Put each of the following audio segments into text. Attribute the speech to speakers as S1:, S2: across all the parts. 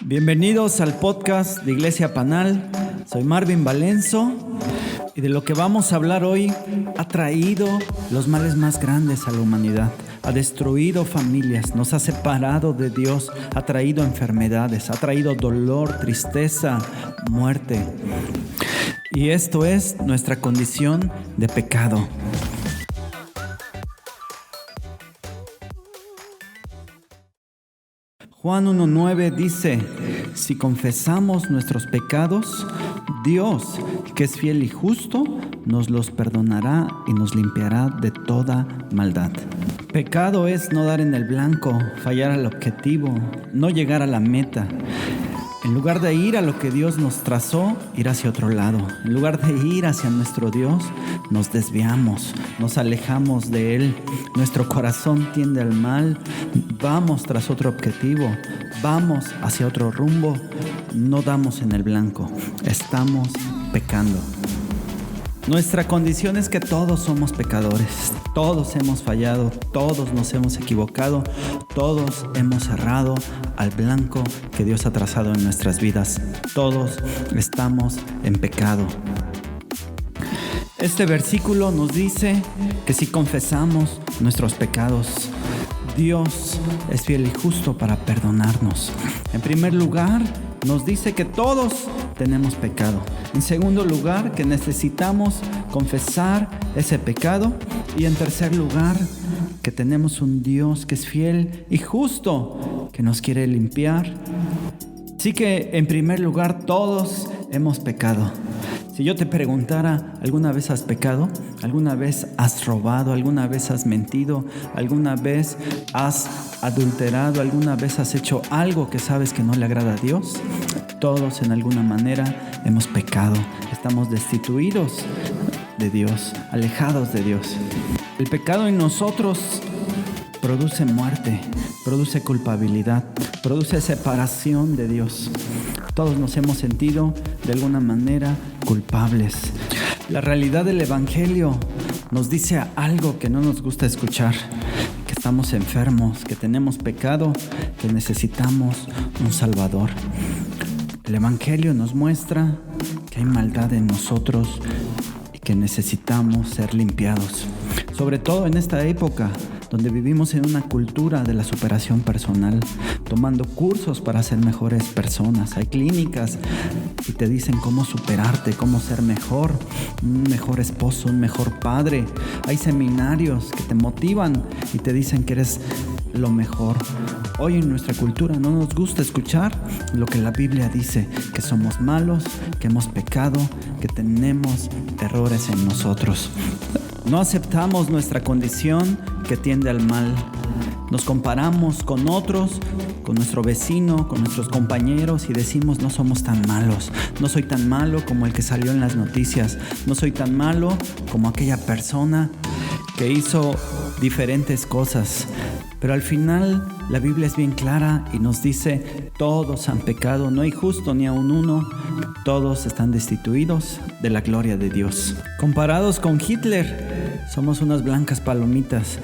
S1: Bienvenidos al podcast de Iglesia Panal. Soy Marvin Valenzo y de lo que vamos a hablar hoy ha traído los males más grandes a la humanidad. Ha destruido familias, nos ha separado de Dios, ha traído enfermedades, ha traído dolor, tristeza, muerte. Y esto es nuestra condición de pecado. Juan 1:9 dice: si confesamos nuestros pecados, Dios, que es fiel y justo, nos los perdonará y nos limpiará de toda maldad. Pecado es no dar en el blanco, fallar al objetivo, no llegar a la meta. En lugar de ir a lo que Dios nos trazó, ir hacia otro lado. En lugar de ir hacia nuestro Dios, nos desviamos, nos alejamos de Él. Nuestro corazón tiende al mal, vamos tras otro objetivo, vamos hacia otro rumbo, no damos en el blanco, estamos pecando. Nuestra condición es que todos somos pecadores, todos hemos fallado, todos nos hemos equivocado, todos hemos errado al blanco que Dios ha trazado en nuestras vidas. Todos estamos en pecado. Este versículo nos dice que si confesamos nuestros pecados, Dios es fiel y justo para perdonarnos. En primer lugar, nos dice que todos tenemos pecado. En segundo lugar, que necesitamos confesar ese pecado. Y en tercer lugar, que tenemos un Dios que es fiel y justo, que nos quiere limpiar. Así que, en primer lugar, todos hemos pecado. Si yo te preguntara, ¿alguna vez has pecado? ¿Alguna vez has robado? ¿Alguna vez has mentido? ¿Alguna vez has adulterado? ¿Alguna vez has hecho algo que sabes que no le agrada a Dios? Todos en alguna manera hemos pecado. Estamos destituidos de Dios, alejados de Dios. El pecado en nosotros produce muerte, produce culpabilidad, produce separación de Dios. Todos nos hemos sentido de alguna manera culpables. La realidad del Evangelio nos dice algo que no nos gusta escuchar: que estamos enfermos, que tenemos pecado, que necesitamos un Salvador. El Evangelio nos muestra que hay maldad en nosotros y que necesitamos ser limpiados. Sobre todo en esta época donde vivimos en una cultura de la superación personal, tomando cursos para ser mejores personas. Hay clínicas y te dicen cómo superarte, cómo ser mejor, un mejor esposo, un mejor padre. Hay seminarios que te motivan y te dicen que eres lo mejor. Hoy en nuestra cultura no nos gusta escuchar lo que la Biblia dice: que somos malos, que hemos pecado, que tenemos errores en nosotros. No aceptamos nuestra condición que tiende al mal. Nos comparamos con otros, con nuestro vecino, con nuestros compañeros y decimos: no somos tan malos. No soy tan malo como el que salió en las noticias. No soy tan malo como aquella persona que hizo diferentes cosas. Pero al final la Biblia es bien clara y nos dice: todos han pecado, no hay justo ni aun uno, todos están destituidos de la gloria de Dios. Comparados con Hitler, somos unas blancas palomitas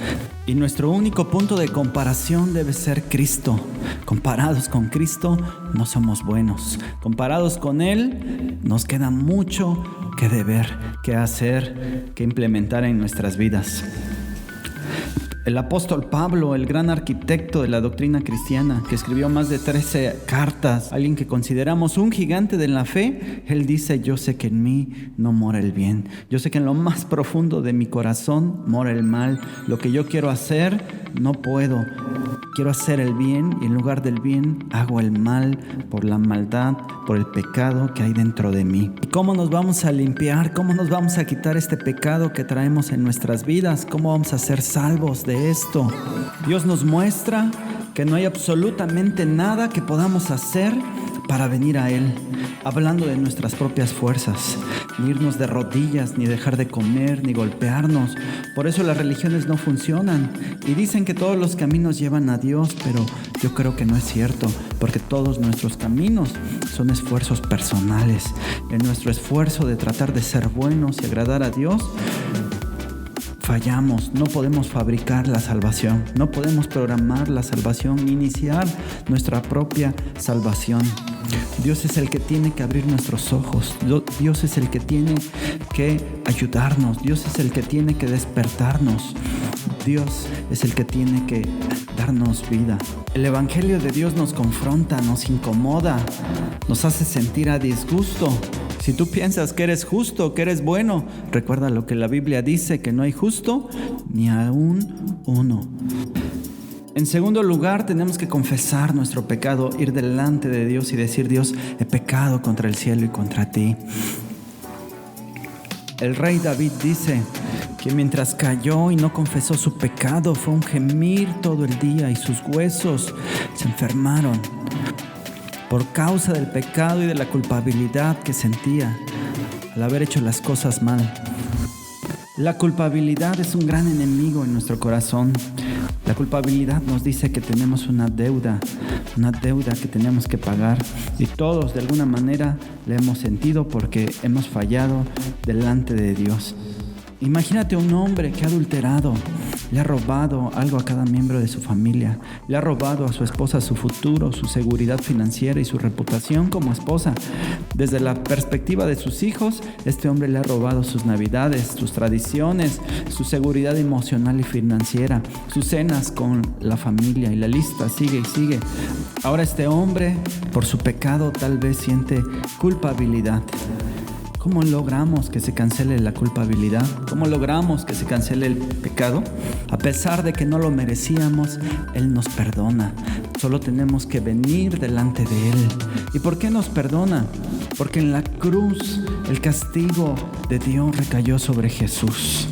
S1: y nuestro único punto de comparación debe ser Cristo. Comparados con Cristo, no somos buenos. Comparados con Él, nos queda mucho que deber, que hacer, que implementar en nuestras vidas. El apóstol Pablo, el gran arquitecto de la doctrina cristiana, que escribió más de 13 cartas, alguien que consideramos un gigante de la fe, él dice: yo sé que en mí no mora el bien. Yo sé que en lo más profundo de mi corazón mora el mal. Lo que yo quiero hacer, no puedo. Quiero hacer el bien y en lugar del bien hago el mal por la maldad, por el pecado que hay dentro de mí. ¿Y cómo nos vamos a limpiar? ¿Cómo nos vamos a quitar este pecado que traemos en nuestras vidas? ¿Cómo vamos a ser salvos de esto? Dios nos muestra que no hay absolutamente nada que podamos hacer para venir a Él, hablando de nuestras propias fuerzas, ni irnos de rodillas, ni dejar de comer, ni golpearnos. Por eso las religiones no funcionan y dicen que todos los caminos llevan a Dios, pero yo creo que no es cierto, porque todos nuestros caminos son esfuerzos personales. En nuestro esfuerzo de tratar de ser buenos y agradar a Dios, fallamos, no podemos fabricar la salvación, no podemos programar la salvación, iniciar nuestra propia salvación. Dios es el que tiene que abrir nuestros ojos, Dios es el que tiene que ayudarnos, Dios es el que tiene que despertarnos, Dios es el que tiene que darnos vida. El Evangelio de Dios nos confronta, nos incomoda, nos hace sentir a disgusto. Si tú piensas que eres justo, que eres bueno, recuerda lo que la Biblia dice, que no hay justo ni aún uno. En segundo lugar, tenemos que confesar nuestro pecado, ir delante de Dios y decir: Dios, he pecado contra el cielo y contra ti. El rey David dice que mientras cayó y no confesó su pecado, fue un gemir todo el día y sus huesos se enfermaron por causa del pecado y de la culpabilidad que sentía al haber hecho las cosas mal. La culpabilidad es un gran enemigo en nuestro corazón. La culpabilidad nos dice que tenemos una deuda que tenemos que pagar, y todos de alguna manera la hemos sentido porque hemos fallado delante de Dios. Imagínate un hombre que ha adulterado, le ha robado algo a cada miembro de su familia, le ha robado a su esposa su futuro, su seguridad financiera y su reputación como esposa. Desde la perspectiva de sus hijos, este hombre le ha robado sus navidades, sus tradiciones, su seguridad emocional y financiera, sus cenas con la familia, y la lista sigue y sigue. Ahora este hombre, por su pecado, tal vez siente culpabilidad. ¿Cómo logramos que se cancele la culpabilidad? ¿Cómo logramos que se cancele el pecado? A pesar de que no lo merecíamos, Él nos perdona. Solo tenemos que venir delante de Él. ¿Y por qué nos perdona? Porque en la cruz el castigo de Dios recayó sobre Jesús.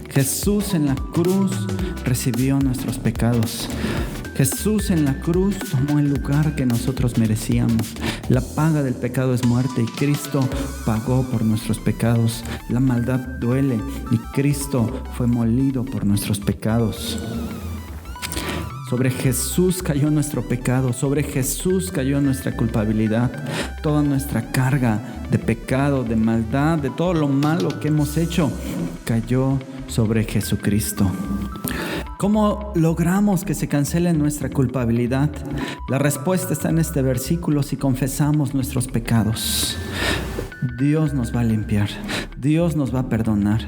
S1: Jesús en la cruz recibió nuestros pecados. Jesús en la cruz tomó el lugar que nosotros merecíamos. La paga del pecado es muerte, y Cristo pagó por nuestros pecados. La maldad duele, y Cristo fue molido por nuestros pecados. Sobre Jesús cayó nuestro pecado, sobre Jesús cayó nuestra culpabilidad. Toda nuestra carga de pecado, de maldad, de todo lo malo que hemos hecho, cayó sobre Jesucristo. ¿Cómo logramos que se cancele nuestra culpabilidad? La respuesta está en este versículo: si confesamos nuestros pecados, Dios nos va a limpiar, Dios nos va a perdonar.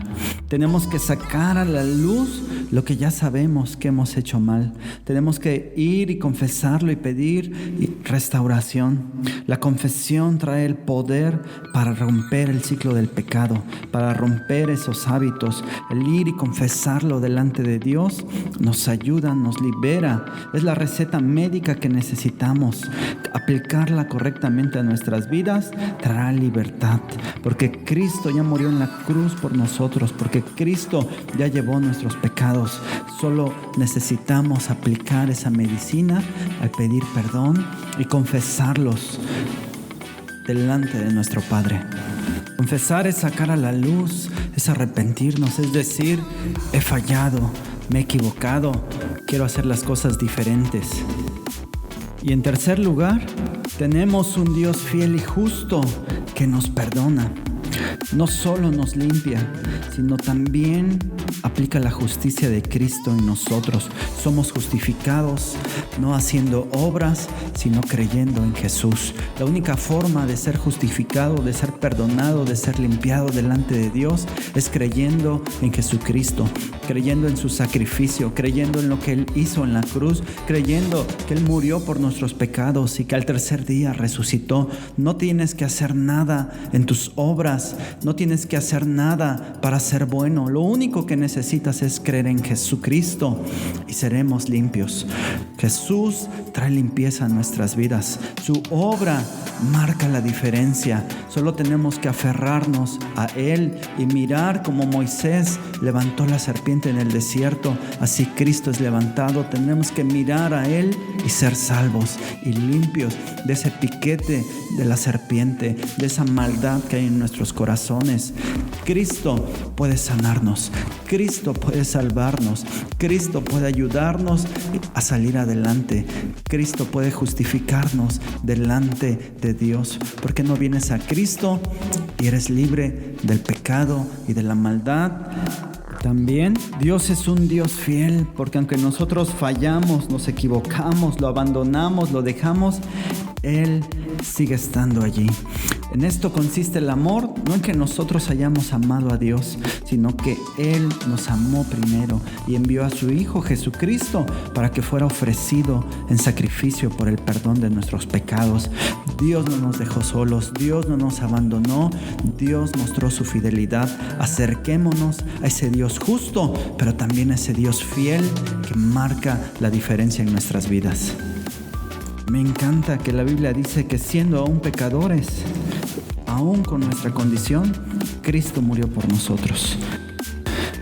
S1: Tenemos que sacar a la luz lo que ya sabemos que hemos hecho mal. Tenemos que ir y confesarlo y pedir restauración. La confesión trae el poder para romper el ciclo del pecado, para romper esos hábitos. El ir y confesarlo delante de Dios nos ayuda, nos libera. Es la receta médica que necesitamos. Aplicarla correctamente a nuestras vidas traerá libertad, porque Cristo ya murió en la cruz por nosotros, porque Cristo ya llevó nuestros pecados. Solo necesitamos aplicar esa medicina al pedir perdón y confesarlos delante de nuestro Padre. Confesar es sacar a la luz, es arrepentirnos, es decir: he fallado, me he equivocado, quiero hacer las cosas diferentes. Y en tercer lugar, tenemos un Dios fiel y justo que nos perdona. No solo nos limpia, sino también aplica la justicia de Cristo en nosotros. Somos justificados no haciendo obras, sino creyendo en Jesús. La única forma de ser justificado, de ser perdonado, de ser limpiado delante de Dios es creyendo en Jesucristo, creyendo en su sacrificio, creyendo en lo que Él hizo en la cruz, creyendo que Él murió por nuestros pecados y que al tercer día resucitó. No tienes que hacer nada en tus obras, no tienes que hacer nada para ser bueno. Lo único que necesitas es creer en Jesucristo y seremos limpios. Jesús trae limpieza a nuestras vidas. Su obra marca la diferencia. Solo tenemos que aferrarnos a Él y mirar como Moisés levantó la serpiente en el desierto. Así Cristo es levantado. Tenemos que mirar a Él y ser salvos y limpios de ese piquete de la serpiente, de esa maldad que hay en nuestros corazones. Cristo puede sanarnos, Cristo puede salvarnos, Cristo puede ayudarnos a salir adelante, Cristo puede justificarnos delante de Dios. ¿Por qué no vienes a Cristo y eres libre del pecado y de la maldad? También Dios es un Dios fiel, porque aunque nosotros fallamos, nos equivocamos, lo abandonamos, lo dejamos, Él sigue estando allí. En esto consiste el amor, no en que nosotros hayamos amado a Dios, sino que Él nos amó primero y envió a su Hijo Jesucristo para que fuera ofrecido en sacrificio por el perdón de nuestros pecados. Dios no nos dejó solos, Dios no nos abandonó, Dios mostró su fidelidad. Acerquémonos a ese Dios justo, pero también a ese Dios fiel que marca la diferencia en nuestras vidas. Me encanta que la Biblia dice que siendo aún pecadores, aún con nuestra condición, Cristo murió por nosotros.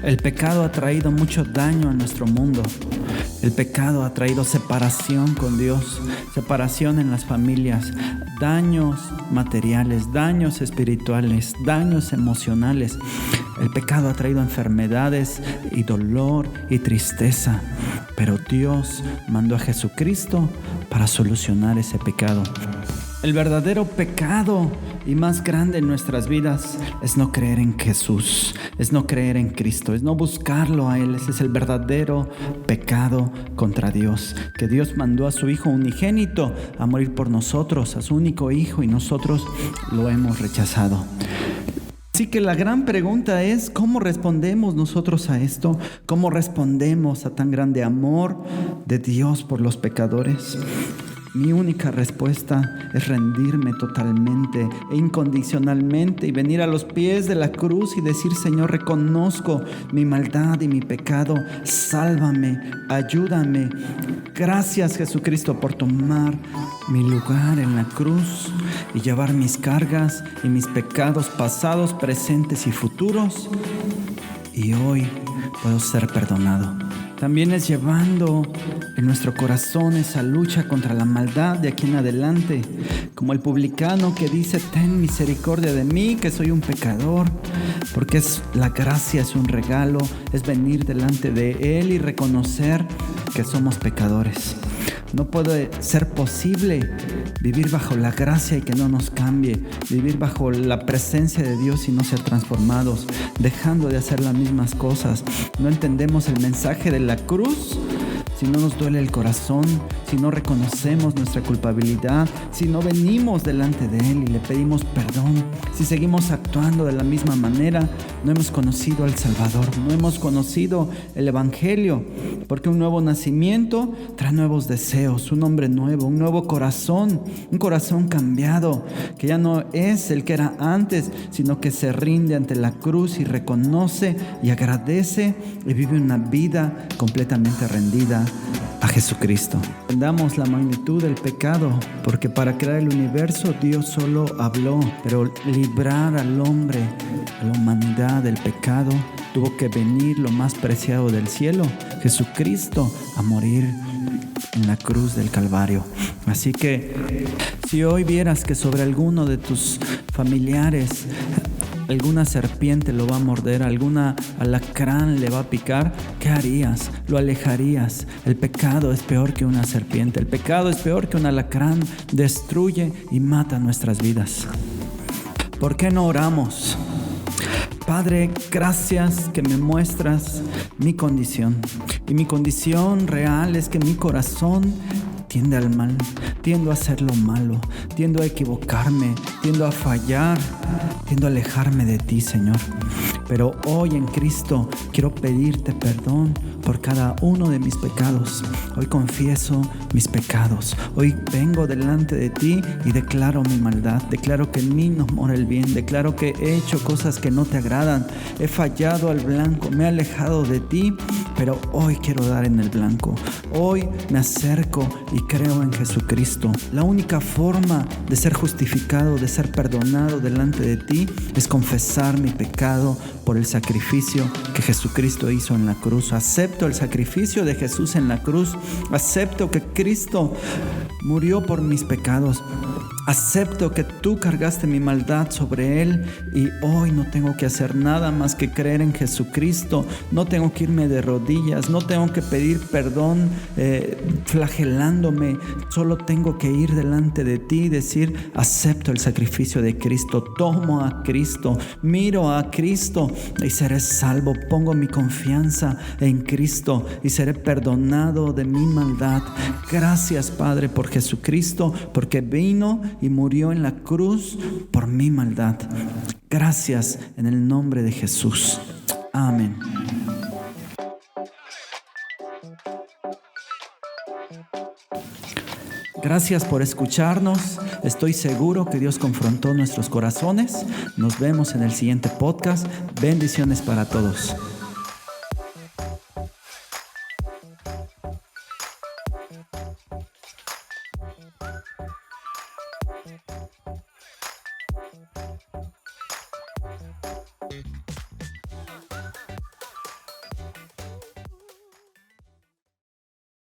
S1: El pecado ha traído mucho daño a nuestro mundo. El pecado ha traído separación con Dios, separación en las familias, daños materiales, daños espirituales, daños emocionales. El pecado ha traído enfermedades y dolor y tristeza. Pero Dios mandó a Jesucristo para solucionar ese pecado. El verdadero pecado y más grande en nuestras vidas es no creer en Jesús, es no creer en Cristo, es no buscarlo a Él. Ese es el verdadero pecado contra Dios, que Dios mandó a su Hijo unigénito a morir por nosotros, a su único Hijo, y nosotros lo hemos rechazado. Así que la gran pregunta es, ¿cómo respondemos nosotros a esto? ¿Cómo respondemos a tan grande amor de Dios por los pecadores? Mi única respuesta es rendirme totalmente e incondicionalmente y venir a los pies de la cruz y decir: Señor, reconozco mi maldad y mi pecado, sálvame, ayúdame. Gracias, Jesucristo, por tomar mi lugar en la cruz y llevar mis cargas y mis pecados pasados, presentes y futuros. Y hoy puedo ser perdonado. También es llevando en nuestro corazón esa lucha contra la maldad de aquí en adelante, como el publicano que dice: ten misericordia de mí, que soy un pecador, porque la gracia es un regalo, es venir delante de Él y reconocer que somos pecadores. No puede ser posible vivir bajo la gracia y que no nos cambie, vivir bajo la presencia de Dios y no ser transformados, dejando de hacer las mismas cosas. No entendemos el mensaje de la cruz si no nos duele el corazón, si no reconocemos nuestra culpabilidad, si no venimos delante de Él y le pedimos perdón, si seguimos actuando de la misma manera. No hemos conocido al Salvador, no hemos conocido el Evangelio, porque un nuevo nacimiento trae nuevos deseos, un hombre nuevo, un nuevo corazón, un corazón cambiado, que ya no es el que era antes, sino que se rinde ante la cruz y reconoce y agradece y vive una vida completamente rendida a Jesucristo. Entendamos la magnitud del pecado, porque para crear el universo Dios solo habló, pero librar al hombre, a la humanidad del pecado, tuvo que venir lo más preciado del cielo, Jesucristo, a morir en la cruz del Calvario. Así que si hoy vieras que sobre alguno de tus familiares alguna serpiente lo va a morder, alguna alacrán le va a picar, ¿qué harías? Lo alejarías. El pecado es peor que una serpiente, el pecado es peor que un alacrán, destruye y mata nuestras vidas. ¿Por qué no oramos? Padre, gracias que me muestras mi condición. Y mi condición real es que mi corazón tiende al mal, tiendo a hacer lo malo, tiendo a equivocarme, tiendo a fallar, tiendo a alejarme de ti, Señor. Pero hoy en Cristo quiero pedirte perdón por cada uno de mis pecados. Hoy confieso mis pecados. Hoy vengo delante de ti y declaro mi maldad. Declaro que en mí no mora el bien. Declaro que he hecho cosas que no te agradan. He fallado al blanco. Me he alejado de ti, pero hoy quiero dar en el blanco. Hoy me acerco y creo en Jesucristo. La única forma de ser justificado, de ser perdonado delante de ti, es confesar mi pecado por el sacrificio que Jesucristo hizo en la cruz. Acepto el sacrificio de Jesús en la cruz. Acepto que Cristo murió por mis pecados. Acepto que tú cargaste mi maldad sobre Él y hoy no tengo que hacer nada más que creer en Jesucristo. No tengo que irme de rodillas, no tengo que pedir perdón flagelándome. Solo tengo que ir delante de ti y decir: acepto el sacrificio de Cristo, tomo a Cristo, miro a Cristo y seré salvo. Pongo mi confianza en Cristo y seré perdonado de mi maldad. Gracias, Padre, por Jesucristo, porque vino y murió en la cruz por mi maldad. Gracias en el nombre de Jesús. Amén. Gracias por escucharnos. Estoy seguro que Dios confrontó nuestros corazones. Nos vemos en el siguiente podcast. Bendiciones para todos.